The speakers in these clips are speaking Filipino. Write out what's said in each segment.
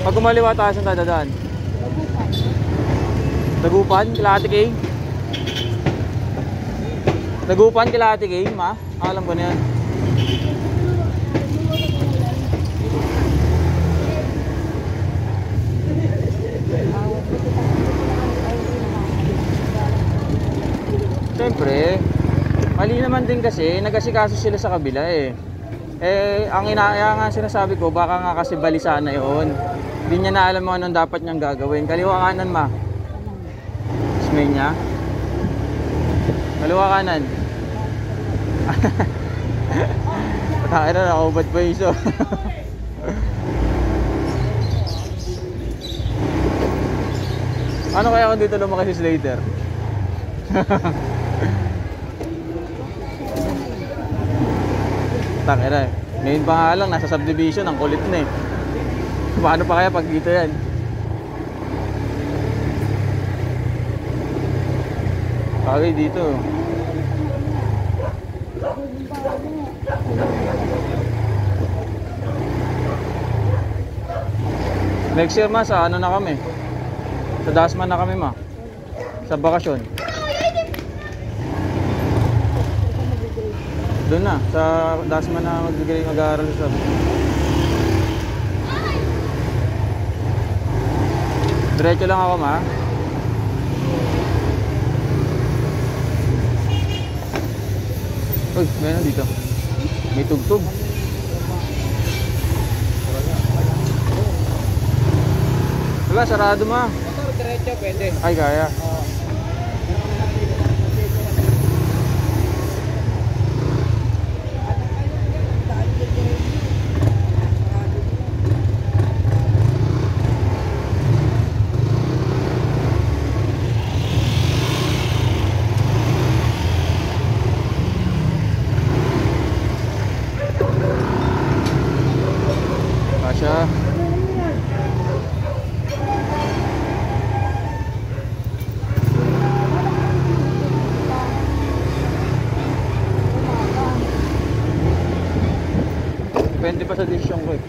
Pag kumaliwa tayo, saan tayo dadaan? Dagupan, kila Ate Kay? Dagupan, kila Ate Kay, ma? Alam ko na yan. Siyempre, mali naman din kasi, nag-asikaso sila sa kabila eh. Ang nga sinasabi ko, baka nga kasi balisa na yun. Hindi niya na alam mo anong dapat niyang gagawin. Kaliwa kanan, ma. Ismail niya. Kaliwa kanan. Patay na, nakaubat pa yung iso. Ano kaya kung dito lumaki si Slater? Takira eh. Ngayon pa nga lang, nasa subdivision, ang kulit na eh. Paano pa kaya pag dito yan? Bagay dito. Next year ma, sa ano na kami? Sa Dasma na kami ma. Sa bakasyon. Doon na, sa Dasma na mag-aaral sa diretso lang ako ma. Uy, meron dito. May tugtog. Wala, sarado ma. Motor, diretso, pwede. Ay, kaya. Kasya. Depende pa sa desisyon ko eh.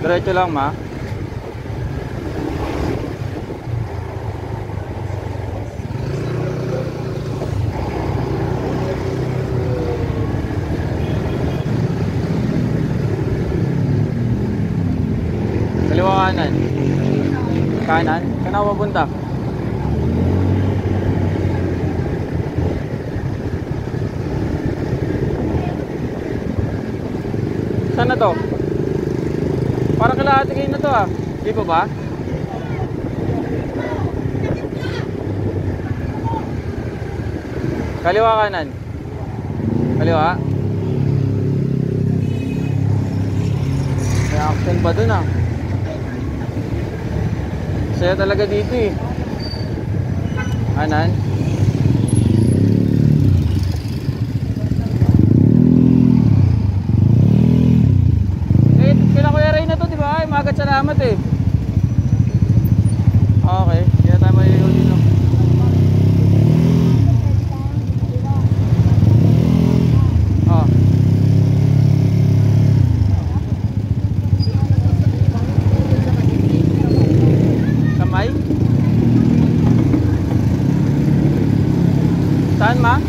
Diretso lang ma. Kaliwa kanan. Kanan? Kana papunta? Saan na to? Para kalahati kayo na to ah. Di pa ba? Kaliwa kanan. Kaliwa. May action pa dun ah. Saya talaga dito eh. Kanan. Magat salamat eh. Okay, kaya tayo maliliw dito. Oh. Kamay? Saan ma?